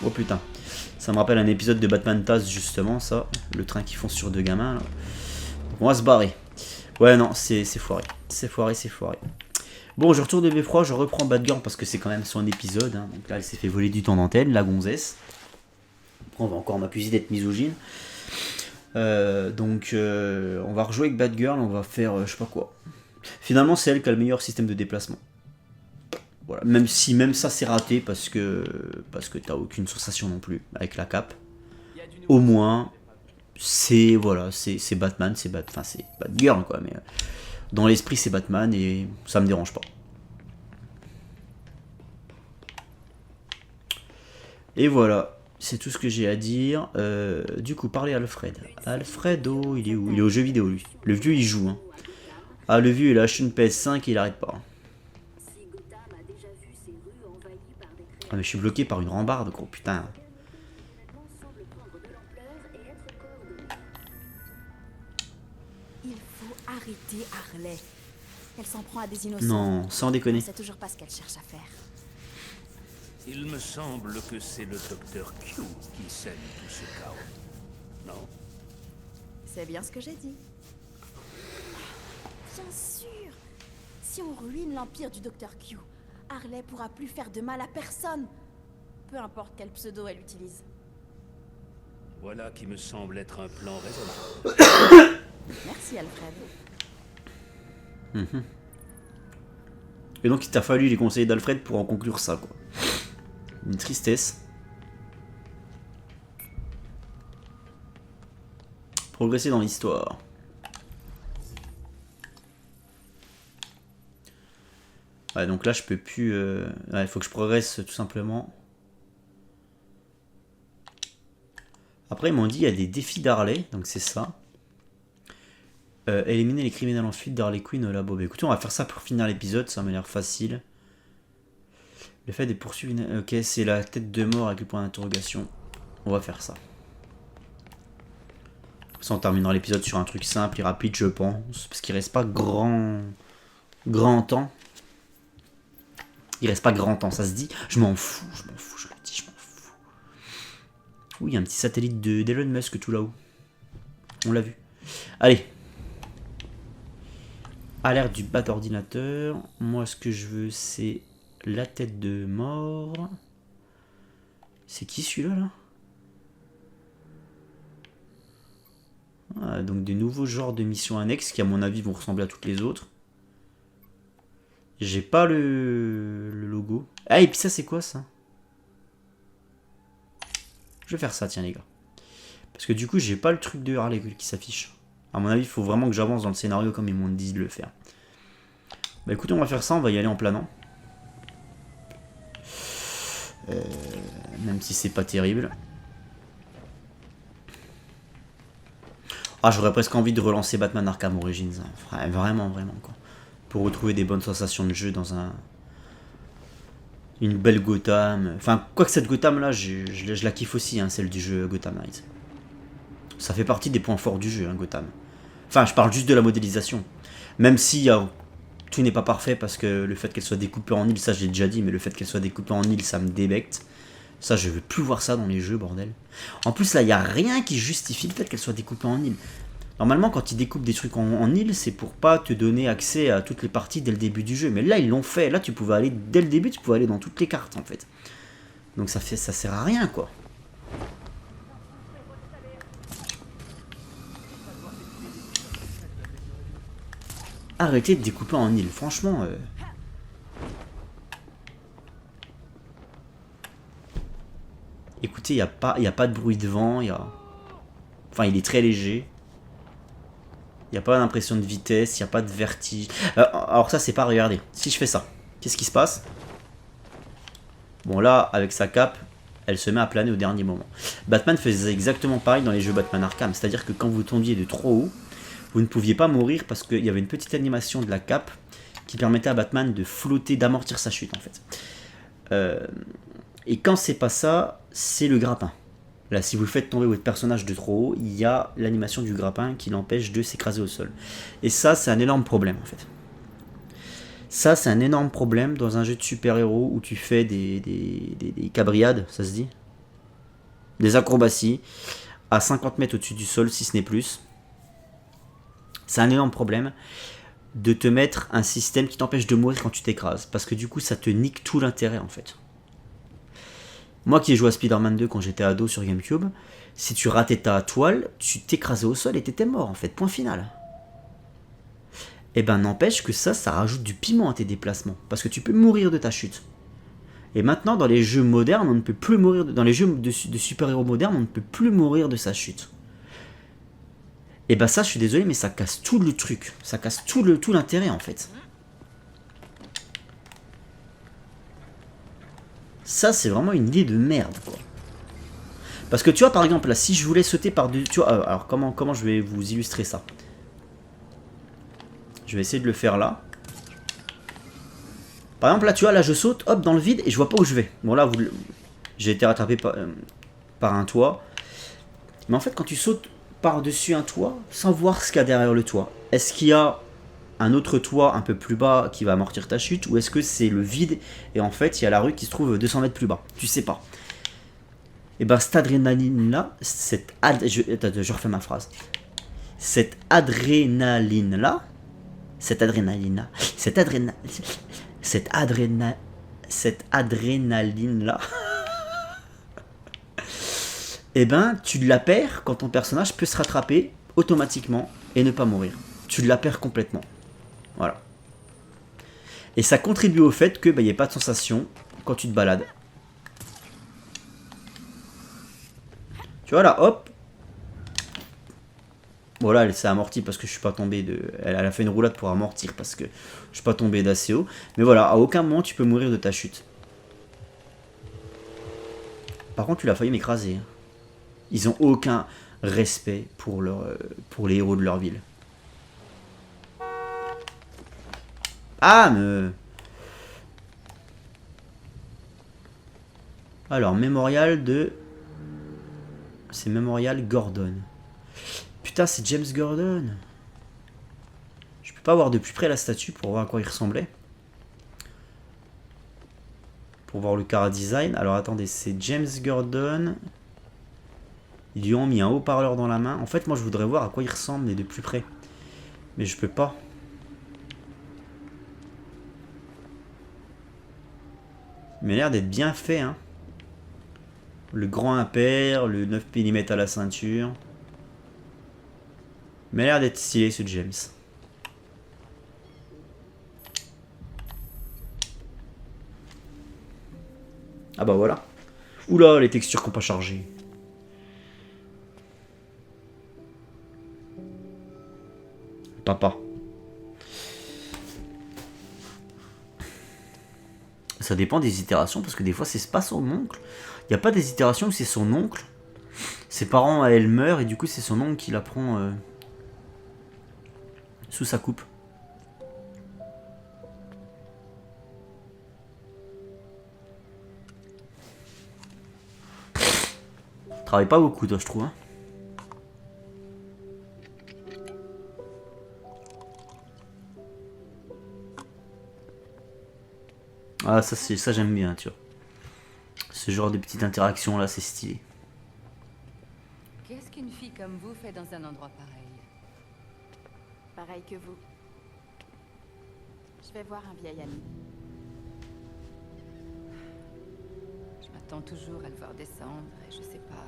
Oh putain. Ça me rappelle un épisode de Batman Taz justement, ça. Le train qui fonce sur deux gamins. Là. On va se barrer. Ouais non, c'est foiré. C'est foiré, c'est foiré. Bon, je retourne de beffroi, je reprends Batgirl parce que c'est quand même son épisode. Hein. Donc là, elle s'est fait voler du temps d'antenne, la gonzesse. Après, on va encore m'accuser d'être misogyne. Donc on va rejouer avec Batgirl, on va faire je sais pas quoi. Finalement c'est elle qui a le meilleur système de déplacement. Voilà, même ça c'est raté parce que t'as aucune sensation non plus avec la cape. Au moins c'est voilà, c'est Batman, c'est Batgirl quoi, mais dans l'esprit c'est Batman et ça me dérange pas. Et voilà. C'est tout ce que j'ai à dire. Du coup, parlez à Alfred. Alfredo, il est où? Il est au jeu vidéo, lui. Le vieux, il joue. Hein. Ah, le vieux, il a acheté une PS5 et il arrête pas. Ah, mais je suis bloqué par une rambarde, gros, putain. Il faut arrêter Harley. Elle s'en prend à des innocents. Non, sans déconner. On sait toujours pas ce qu'elle cherche à faire. Il me semble que c'est le Dr. Q qui sème tout ce chaos. Non? C'est bien ce que j'ai dit. Bien sûr. Si on ruine l'empire du Dr. Q, Harley pourra plus faire de mal à personne. Peu importe quel pseudo elle utilise. Voilà qui me semble être un plan raisonnable. Merci Alfred. Et donc il t'a fallu les conseils d'Alfred pour en conclure ça quoi. Une tristesse. Progresser dans l'histoire. Ouais, donc là je peux plus... il faut que je progresse tout simplement. Après ils m'ont dit il y a des défis d'Harley, donc c'est ça. Éliminer les criminels en fuite d'Harley Quinn au labo. Bah, écoutez, on va faire ça pour finir l'épisode, ça m'a l'air facile. Le fait de poursuivre une... Ok, c'est la tête de mort avec le point d'interrogation. On va faire ça. Ça, on terminera l'épisode sur un truc simple et rapide, je pense. Parce qu'il reste pas grand temps. Il reste pas grand temps, ça se dit. Je m'en fous, je le dis, je m'en fous. Oui, il y a un petit satellite d'Elon Musk tout là-haut. On l'a vu. Allez. Alerte du bas d'ordinateur. Moi, ce que je veux, c'est la tête de mort. C'est qui celui-là, là? Ah, donc des nouveaux genres de missions annexes qui, à mon avis, vont ressembler à toutes les autres. J'ai pas le logo. Ah, et puis ça, c'est quoi, ça? Je vais faire ça, tiens, les gars. Parce que du coup, j'ai pas le truc de Harley qui s'affiche. À mon avis, il faut vraiment que j'avance dans le scénario comme ils m'ont dit de le faire. Bah écoutez, on va faire ça, on va y aller en planant. Même si c'est pas terrible. Ah, j'aurais presque envie de relancer Batman Arkham Origins. Hein. Vraiment, quoi. Pour retrouver des bonnes sensations de jeu dans une belle Gotham. Enfin, quoique cette Gotham là, je la kiffe aussi, hein, celle du jeu Gotham Knight. Ça fait partie des points forts du jeu, hein, Gotham. Enfin, je parle juste de la modélisation. Même si tout n'est pas parfait, parce que le fait qu'elle soit découpée en îles, ça je l'ai déjà dit, mais le fait qu'elle soit découpée en îles, ça me débecte. Ça, je veux plus voir ça dans les jeux, bordel. En plus, là, il n'y a rien qui justifie le fait qu'elle soit découpée en îles. Normalement, quand ils découpent des trucs en îles, c'est pour pas te donner accès à toutes les parties dès le début du jeu. Mais là, ils l'ont fait. Là, tu pouvais aller, dès le début, tu pouvais aller dans toutes les cartes, en fait. Donc ça sert à rien, quoi. Arrêtez de découper en îles, franchement. Écoutez, il n'y a pas de bruit de vent. Enfin, il est très léger. Il n'y a pas d'impression de vitesse, il n'y a pas de vertige. Alors ça, c'est pas, regardez. Si je fais ça, qu'est-ce qui se passe? Bon, là, avec sa cape, elle se met à planer au dernier moment. Batman faisait exactement pareil dans les jeux Batman Arkham. C'est-à-dire que quand vous tombiez de trop haut, vous ne pouviez pas mourir parce qu'il y avait une petite animation de la cape qui permettait à Batman de flotter, d'amortir sa chute, en fait. Et quand c'est pas ça, c'est le grappin. Là, si vous faites tomber votre personnage de trop haut, il y a l'animation du grappin qui l'empêche de s'écraser au sol. Et ça, c'est un énorme problème, en fait. Ça, c'est un énorme problème dans un jeu de super-héros où tu fais des cabriades, ça se dit? Des acrobaties à 50 mètres au-dessus du sol, si ce n'est plus. C'est un énorme problème de te mettre un système qui t'empêche de mourir quand tu t'écrases. Parce que du coup, ça te nique tout l'intérêt, en fait. Moi qui ai joué à Spider-Man 2 quand j'étais ado sur GameCube, si tu ratais ta toile, tu t'écrasais au sol et t'étais mort en fait, point final. Et ben n'empêche que ça rajoute du piment à tes déplacements, parce que tu peux mourir de ta chute. Et maintenant dans les jeux modernes, on ne peut plus mourir, dans les jeux de super-héros modernes, on ne peut plus mourir de sa chute. Et ben ça, je suis désolé, mais ça casse tout le truc, ça casse tout l'intérêt en fait. Ça, c'est vraiment une idée de merde, quoi. Parce que tu vois, par exemple, là, si je voulais sauter par-dessus... Tu vois, alors, comment je vais vous illustrer ça? Je vais essayer de le faire là. Par exemple, là, tu vois, là, je saute, hop, dans le vide, et je vois pas où je vais. Bon, là, j'ai été rattrapé par un toit. Mais en fait, quand tu sautes par-dessus un toit, sans voir ce qu'il y a derrière le toit, est-ce qu'il y a un autre toit un peu plus bas qui va amortir ta chute, ou est-ce que c'est le vide et en fait il y a la rue qui se trouve 200 mètres plus bas? Tu sais pas. Et ben cette adrénaline là, je refais ma phrase. Cette adrénaline là, et ben tu la perds quand ton personnage peut se rattraper automatiquement et ne pas mourir. Tu la perds complètement. Voilà. Et ça contribue au fait que il n'y ait pas de sensation quand tu te balades. Tu vois là, hop. Voilà, elle s'est amortie parce que je suis pas tombé de... Elle a fait une roulade pour amortir parce que je suis pas tombé d'assez haut. Mais voilà, à aucun moment tu peux mourir de ta chute. Par contre, tu l'as failli m'écraser. Ils ont aucun respect pour les héros de leur ville. Ah, mais... Alors, mémorial de... C'est mémorial Gordon. Putain, c'est James Gordon. Je peux pas voir de plus près la statue pour voir à quoi il ressemblait. Pour voir le car design. Alors, attendez, c'est James Gordon. Ils lui ont mis un haut-parleur dans la main. En fait, moi, je voudrais voir à quoi il ressemble, mais de plus près. Mais je peux pas. Mais il a l'air d'être bien fait, hein. Le grand impair, le 9 mm à la ceinture. Mais il a l'air d'être stylé, ce James. Ah bah voilà. Oula, les textures qu'on pas chargées. Papa. Ça dépend des itérations, parce que des fois c'est pas son oncle. Il n'y a pas des itérations où c'est son oncle. Ses parents, elle meurt, et du coup c'est son oncle qui la prend sous sa coupe. Travaille pas beaucoup toi, je trouve, hein. Ah, ça j'aime bien, tu vois. Ce genre de petite interaction là, c'est stylé. Qu'est-ce qu'une fille comme vous fait dans un endroit pareil? Pareil que vous. Je vais voir un vieil ami. Je m'attends toujours à le voir descendre et je sais pas,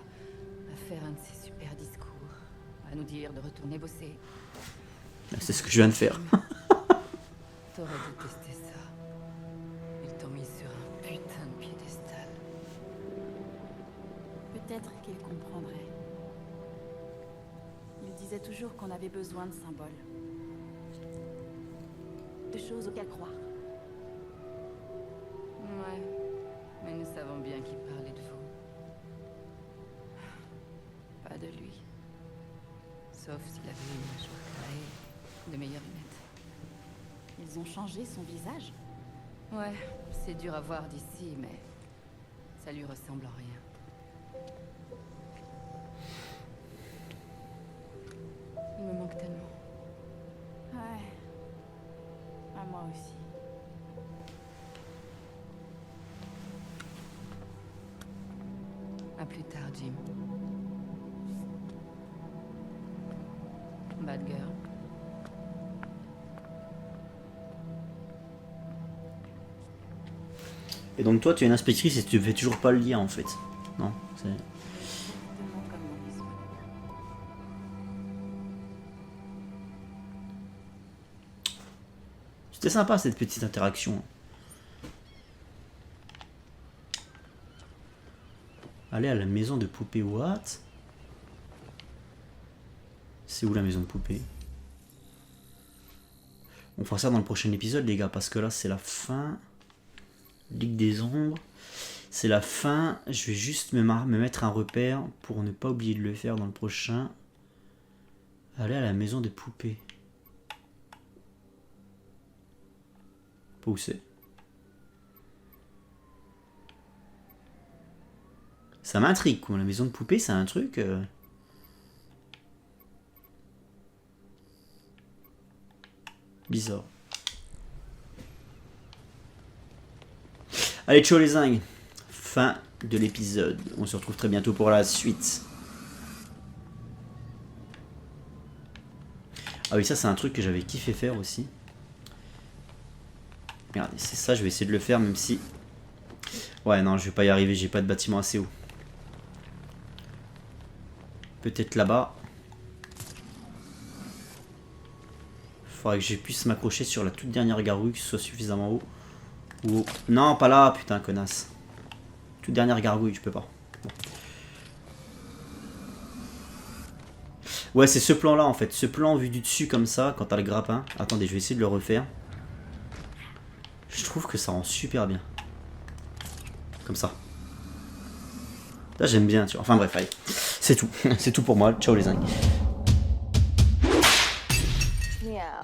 à faire un de ses super discours, à nous dire de retourner bosser. C'est ce que je viens de faire. T'aurais détesté ça. Ils t'ont mis sur un putain de piédestal. Peut-être qu'il comprendrait. Il disait toujours qu'on avait besoin de symboles. De choses auxquelles croire. Ouais, mais nous savons bien qu'il parlait de vous. Pas de lui. Sauf s'il avait une mâchoire carrée, de meilleures lunettes. Ils ont changé son visage? Ouais, c'est dur à voir d'ici, mais ça lui ressemble en rien. Il me manque tellement. Ouais. À moi aussi. À plus tard, Jim. Bad girl. Et donc toi tu es une inspectrice et tu fais toujours pas le lien en fait. Non, c'est... C'était sympa cette petite interaction. Aller à la maison de poupée, what? C'est où la maison de poupée? On fera ça dans le prochain épisode les gars, parce que là c'est la fin. Ligue des ombres. C'est la fin. Je vais juste me mettre un repère pour ne pas oublier de le faire dans le prochain. Aller à la maison de poupée. Pas où c'est. Ça m'intrigue quoi, la maison de poupée c'est un truc... bizarre. Allez, ciao les zingues. Fin de l'épisode. On se retrouve très bientôt pour la suite. Ah oui, ça c'est un truc que j'avais kiffé faire aussi. Regardez, c'est ça, je vais essayer de le faire même si... Ouais, non, je vais pas y arriver, j'ai pas de bâtiment assez haut. Peut-être là-bas. Faudrait que je puisse m'accrocher sur la toute dernière gargouille, que ce soit suffisamment haut. Ou... Non, pas là, putain, connasse. Toute dernière gargouille, je peux pas. Bon. Ouais, c'est ce plan-là, en fait. Ce plan vu du dessus, comme ça, quand t'as le grappin. Attendez, je vais essayer de le refaire. Je trouve que ça rend super bien. Comme ça. Là, j'aime bien, tu vois. Enfin, bref, allez. C'est tout. C'est tout pour moi. Ciao, les zingues. Yeah.